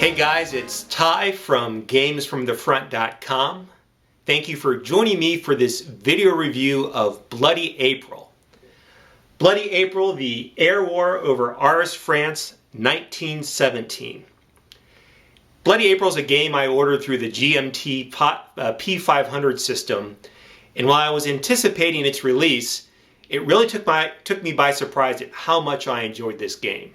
Hey guys, it's Ty from GamesFromTheFront.com. Thank you for joining me for this video review of Bloody April. Bloody April, the air war over Ars, France, 1917. Bloody April is a game I ordered through the GMT P500 system, and while I was anticipating its release, it really took me by surprise at how much I enjoyed this game.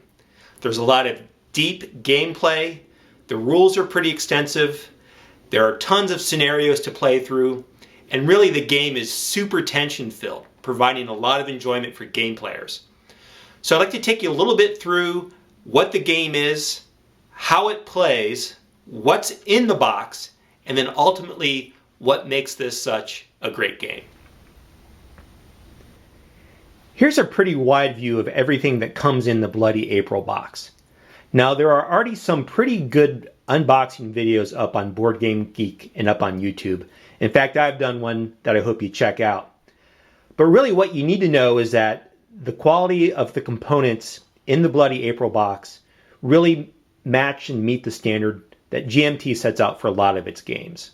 There's a lot of deep gameplay. The rules are pretty extensive. There are tons of scenarios to play through, and really the game is super tension-filled, providing a lot of enjoyment for game players. So I'd like to take you a little bit through what the game is, how it plays, what's in the box, and then ultimately what makes this such a great game. Here's a pretty wide view of everything that comes in the Bloody April box. Now, there are already some pretty good unboxing videos up on Board Game Geek and up on YouTube. In fact, I've done one that I hope you check out. But really what you need to know is that the quality of the components in the Bloody April box really match and meet the standard that GMT sets out for a lot of its games.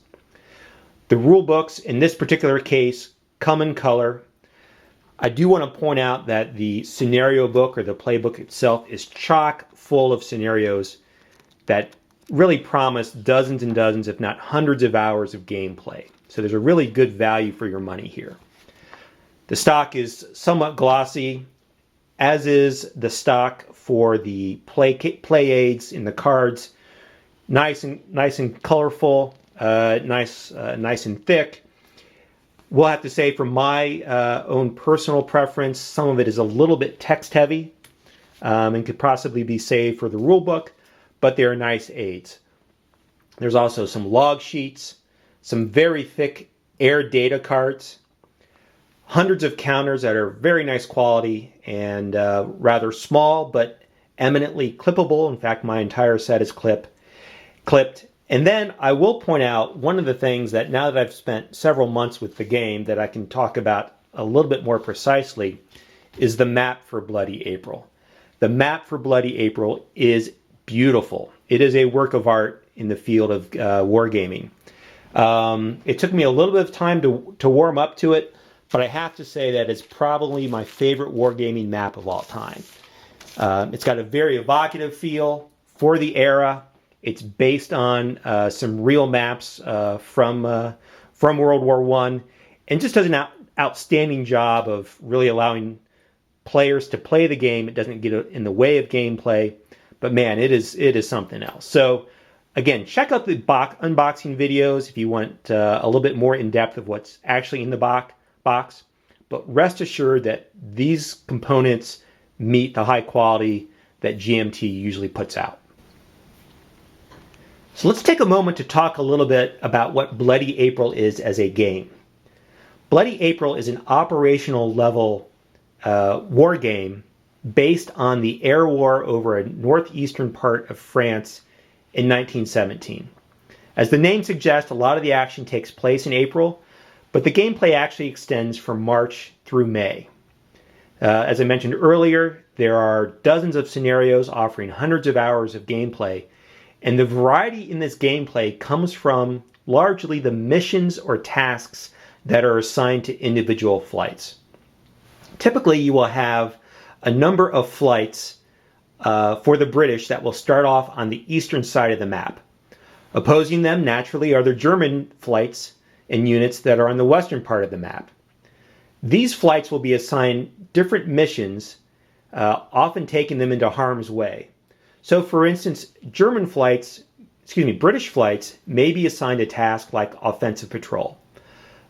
The rule books, in this particular case, come in color. I do want to point out that the scenario book or the playbook itself is chock full of scenarios that really promise dozens and dozens, if not hundreds of hours of gameplay. So there's a really good value for your money here. The stock is somewhat glossy, as is the stock for the play aids in the cards. Nice and colorful, nice and thick. We'll have to say, from my own personal preference, some of it is a little bit text heavy and could possibly be saved for the rule book, but they are nice aids. There's also some log sheets, some very thick air data cards, hundreds of counters that are very nice quality and rather small but eminently clippable. In fact, my entire set is clipped. And then I will point out one of the things that, now that I've spent several months with the game, that I can talk about a little bit more precisely is the map for Bloody April. The map for Bloody April is beautiful. It is a work of art in the field of wargaming. It took me a little bit of time to warm up to it, but I have to say that it's probably my favorite wargaming map of all time. It's got a very evocative feel for the era. It's based on some real maps from World War I, and just does an outstanding job of really allowing players to play the game. It doesn't get in the way of gameplay, but man, it is something else. So again, check out the unboxing videos if you want a little bit more in depth of what's actually in the box. But rest assured that these components meet the high quality that GMT usually puts out. So let's take a moment to talk a little bit about what Bloody April is as a game. Bloody April is an operational level war game based on the air war over a northeastern part of France in 1917. As the name suggests, a lot of the action takes place in April, but the gameplay actually extends from March through May. As I mentioned earlier, there are dozens of scenarios offering hundreds of hours of gameplay. And the variety in this gameplay comes from largely the missions or tasks that are assigned to individual flights. Typically, you will have a number of flights for the British that will start off on the eastern side of the map. Opposing them, naturally, are the German flights and units that are on the western part of the map. These flights will be assigned different missions, often taking them into harm's way. So, for instance, British flights may be assigned a task like offensive patrol.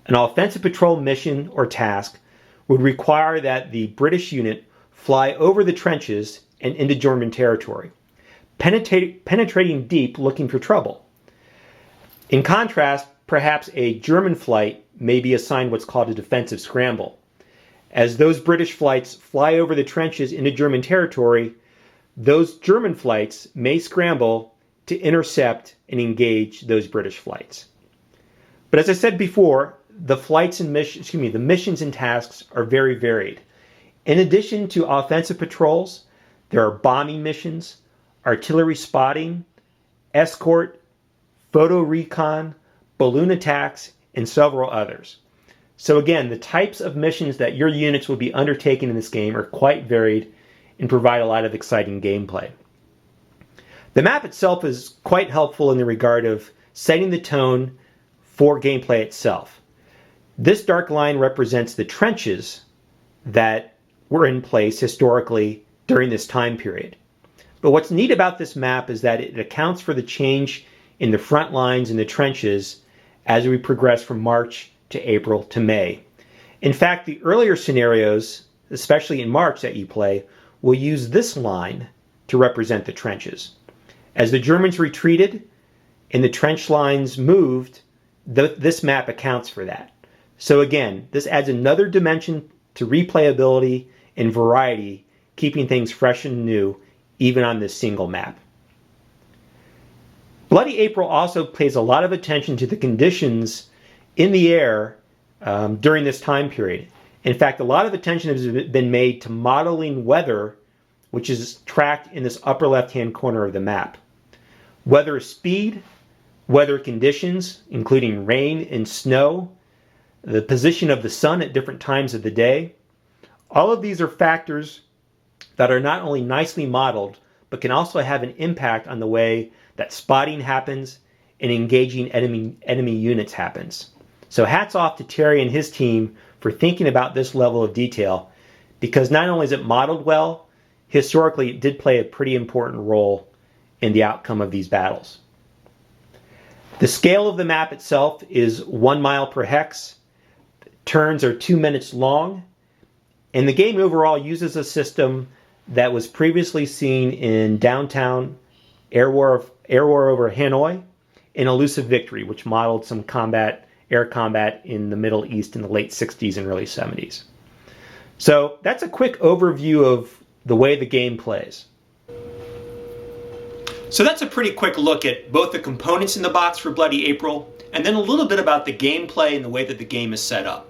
An offensive patrol mission or task would require that the British unit fly over the trenches and into German territory, penetrating deep looking for trouble. In contrast, perhaps a German flight may be assigned what's called a defensive scramble. As those British flights fly over the trenches into German territory, those German flights may scramble to intercept and engage those British flights. But as I said before, the missions and tasks are very varied. In addition to offensive patrols, there are bombing missions, artillery spotting, escort, photo recon, balloon attacks, and several others. So again, the types of missions that your units will be undertaking in this game are quite varied and provide a lot of exciting gameplay. The map itself is quite helpful in the regard of setting the tone for gameplay itself. This dark line represents the trenches that were in place historically during this time period. But what's neat about this map is that it accounts for the change in the front lines and the trenches as we progress from March to April to May. In fact, the earlier scenarios, especially in March that you play, will use this line to represent the trenches. As the Germans retreated and the trench lines moved, this map accounts for that. So again, this adds another dimension to replayability and variety, keeping things fresh and new even on this single map. Bloody April also pays a lot of attention to the conditions in the air during this time period. In fact, a lot of attention has been made to modeling weather, which is tracked in this upper left-hand corner of the map. Weather speed, weather conditions, including rain and snow, the position of the sun at different times of the day. All of these are factors that are not only nicely modeled, but can also have an impact on the way that spotting happens and engaging enemy units happens. So hats off to Terry and his team for thinking about this level of detail, because not only is it modeled well, historically it did play a pretty important role in the outcome of these battles. The scale of the map itself is 1 mile per hex. Turns are 2 minutes long, and the game overall uses a system that was previously seen in Downtown, Air War over Hanoi, and Elusive Victory, which modeled some air combat in the Middle East in the late 60s and early 70s. So that's a quick overview of the way the game plays. So that's a pretty quick look at both the components in the box for Bloody April, and then a little bit about the gameplay and the way that the game is set up.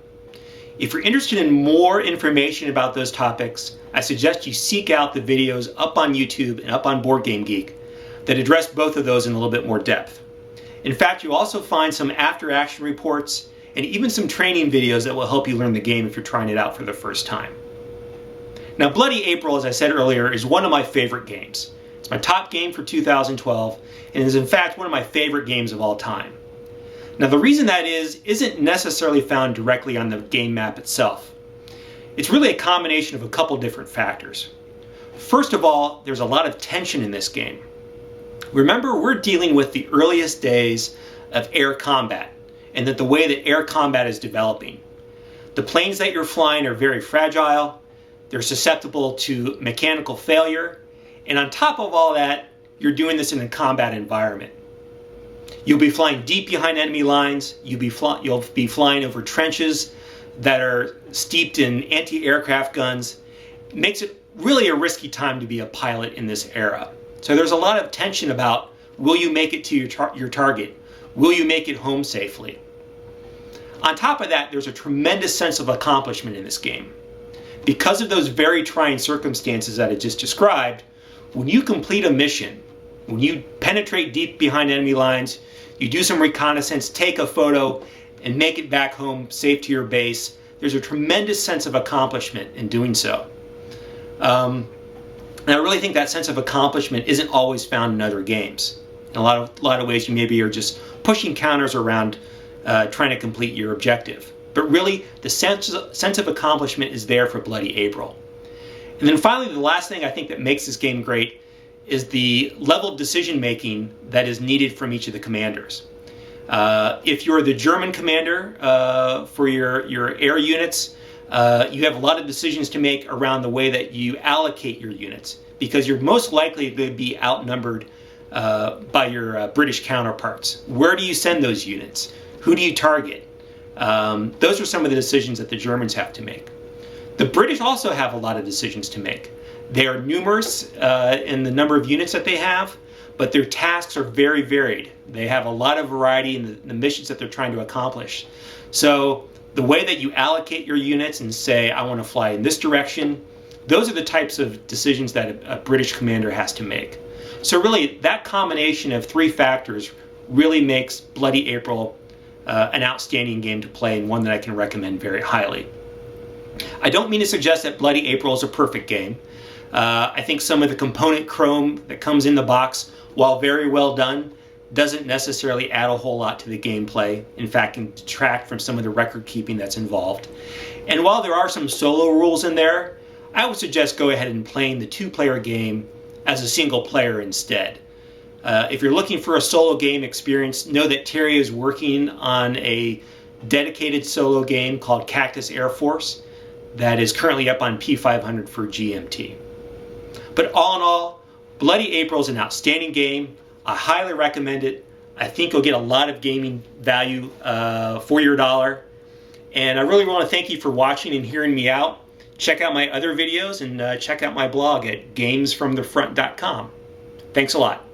If you're interested in more information about those topics, I suggest you seek out the videos up on YouTube and up on Board Game Geek that address both of those in a little bit more depth. In fact, you'll also find some after-action reports and even some training videos that will help you learn the game if you're trying it out for the first time. Now, Bloody April, as I said earlier, is one of my favorite games. It's my top game for 2012, and is in fact one of my favorite games of all time. Now, the reason that isn't necessarily found directly on the game map itself. It's really a combination of a couple different factors. First of all, there's a lot of tension in this game. Remember, we're dealing with the earliest days of air combat, and that the way that air combat is developing. The planes that you're flying are very fragile, they're susceptible to mechanical failure, and on top of all that, you're doing this in a combat environment. You'll be flying deep behind enemy lines, you'll be flying over trenches that are steeped in anti-aircraft guns. It makes it really a risky time to be a pilot in this era. So there's a lot of tension about, will you make it to your target? Will you make it home safely? On top of that, there's a tremendous sense of accomplishment in this game. Because of those very trying circumstances that I just described, when you complete a mission, when you penetrate deep behind enemy lines, you do some reconnaissance, take a photo, and make it back home safe to your base, there's a tremendous sense of accomplishment in doing so. And I really think that sense of accomplishment isn't always found in other games. In a lot of ways, you maybe are just pushing counters around trying to complete your objective. But really, the sense of accomplishment is there for Bloody April. And then finally, the last thing I think that makes this game great is the level of decision making that is needed from each of the commanders. If you're the German commander for your air units, you have a lot of decisions to make around the way that you allocate your units, because you're most likely going to be outnumbered by your British counterparts. Where do you send those units? Who do you target? Those are some of the decisions that the Germans have to make. The British also have a lot of decisions to make. They are numerous in the number of units that they have, but their tasks are very varied. They have a lot of variety in the missions that they're trying to accomplish. So the way that you allocate your units and say, I want to fly in this direction, those are the types of decisions that a British commander has to make. So really, that combination of three factors really makes Bloody April an outstanding game to play, and one that I can recommend very highly. I don't mean to suggest that Bloody April is a perfect game. I think some of the component chrome that comes in the box, while very well done, doesn't necessarily add a whole lot to the gameplay. In fact, can detract from some of the record keeping that's involved. And while there are some solo rules in there, I would suggest go ahead and playing the two-player game as a single player instead. If you're looking for a solo game experience, know that Terry is working on a dedicated solo game called Cactus Air Force that is currently up on P500 for GMT. But all in all, Bloody April is an outstanding game. I highly recommend it. I think you'll get a lot of gaming value for your dollar. And I really want to thank you for watching and hearing me out. Check out my other videos and check out my blog at gamesfromthefront.com. Thanks a lot.